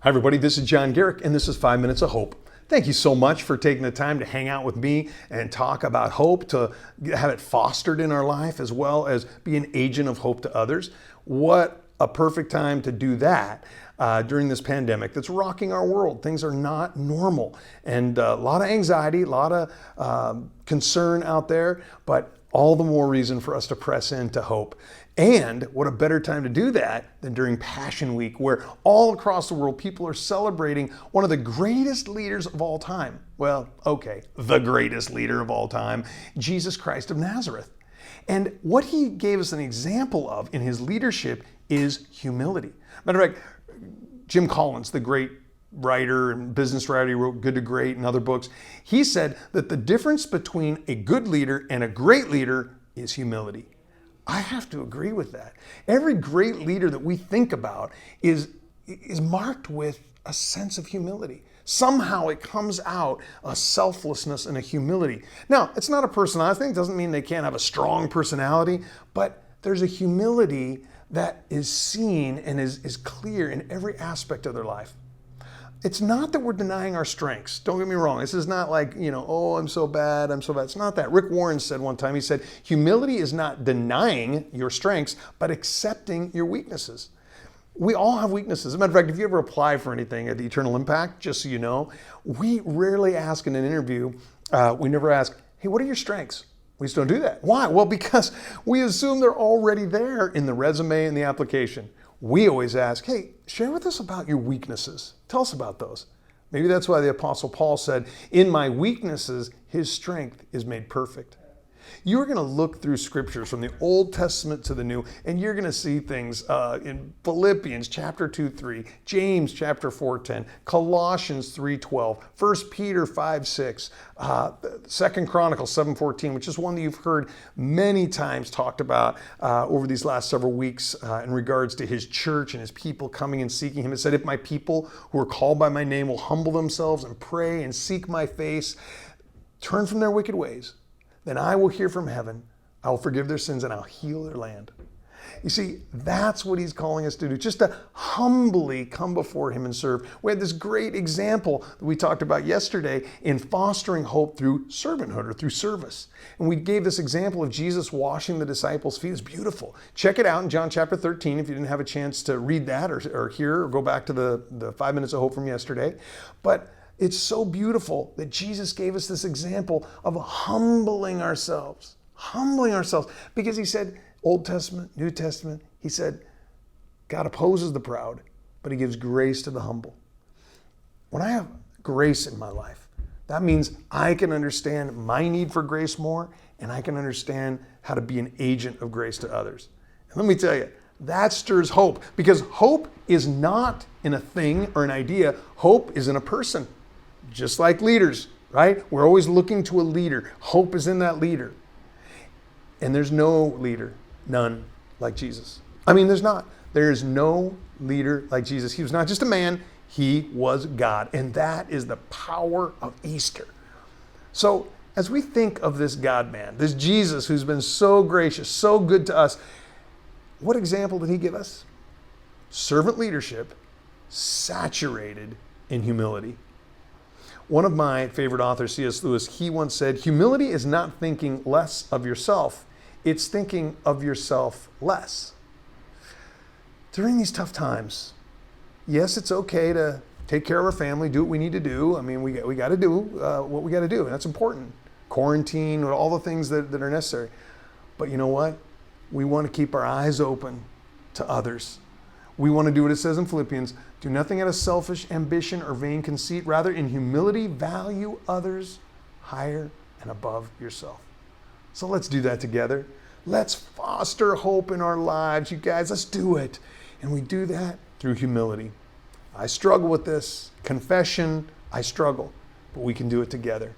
Hi everybody, this is John Garrick and this is 5 Minutes of Hope. Thank you so much for taking the time to hang out with me and talk about hope, to have it fostered in our life as well as be an agent of hope to others. What a perfect time to do that during this pandemic that's rocking our world. Things are not normal and a lot of anxiety, a lot of concern out there, but all the more reason for us to press into hope. And what a better time to do that than during Passion Week, where all across the world people are celebrating one of the greatest leaders of all time. Well, okay, the greatest leader of all time, Jesus Christ of Nazareth. And what he gave us an example of in his leadership is humility. Matter of fact, Jim Collins, the great writer and business writer, he wrote Good to Great and other books. He said that the difference between a good leader and a great leader is humility. I have to agree with that. Every great leader that we think about is marked with a sense of humility. Somehow it comes out a selflessness and a humility. Now, it's not a personality thing. It doesn't mean they can't have a strong personality, but there's a humility that is seen and is clear in every aspect of their life. It's not that we're denying our strengths. Don't get me wrong. This is not like, oh, I'm so bad, I'm so bad. It's not that. Rick Warren said one time, he said, humility is not denying your strengths, but accepting your weaknesses. We all have weaknesses. As a matter of fact, if you ever apply for anything at the Eternal Impact, just so you know, we rarely ask in an interview, we never ask, hey, what are your strengths? We just don't do that. Why? Well, because we assume they're already there in the resume and the application. We always ask, hey, share with us about your weaknesses. Tell us about those. Maybe that's why the Apostle Paul said, in my weaknesses, his strength is made perfect. You're going to look through scriptures from the Old Testament to the New, and you're going to see things in Philippians chapter 2:3, James chapter 4:10, Colossians 3:12, 1 Peter 5:6, 2 Chronicles 7:14, which is one that you've heard many times talked about over these last several weeks in regards to his church and his people coming and seeking him. It said, if my people who are called by my name will humble themselves and pray and seek my face, turn from their wicked ways, then I will hear from heaven, I will forgive their sins, and I'll heal their land. You see, that's what he's calling us to do, just to humbly come before him and serve. We had this great example that we talked about yesterday in fostering hope through servanthood or through service. And we gave this example of Jesus washing the disciples' feet. It's beautiful. Check it out in John chapter 13 if you didn't have a chance to read that or hear or go back to the 5 Minutes of Hope from yesterday. But it's so beautiful that Jesus gave us this example of humbling ourselves, because he said, Old Testament, New Testament, he said, God opposes the proud, but he gives grace to the humble. When I have grace in my life, that means I can understand my need for grace more, and I can understand how to be an agent of grace to others. And let me tell you, that stirs hope, because hope is not in a thing or an idea. Hope is in a person. Just like leaders, right? We're always looking to a leader. Hope is in that leader. And there's no leader, none, like Jesus. I mean, there's not. There is no leader like Jesus. He was not just a man, he was God. And that is the power of Easter. So as we think of this God-man, this Jesus who's been so gracious, so good to us, what example did he give us? Servant leadership saturated in humility. One of my favorite authors, C.S. Lewis, he once said, humility is not thinking less of yourself, it's thinking of yourself less. During these tough times, yes, it's okay to take care of our family, do what we need to do. I mean, we got to do what we got to do, and that's important. Quarantine, all the things that are necessary. But you know what? We want to keep our eyes open to others. We want to do what it says in Philippians, do nothing out of selfish ambition or vain conceit. Rather, in humility, value others higher and above yourself. So let's do that together. Let's foster hope in our lives, you guys. Let's do it. And we do that through humility. I struggle with this. Confession, I struggle. But we can do it together.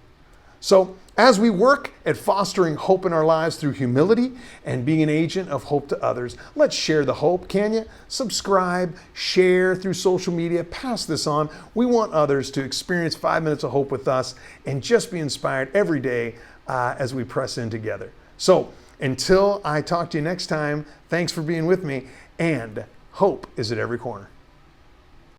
So as we work at fostering hope in our lives through humility and being an agent of hope to others, let's share the hope, can you? Subscribe, share through social media, pass this on. We want others to experience 5 minutes of hope with us and just be inspired every day as we press in together. So until I talk to you next time, thanks for being with me, and hope is at every corner.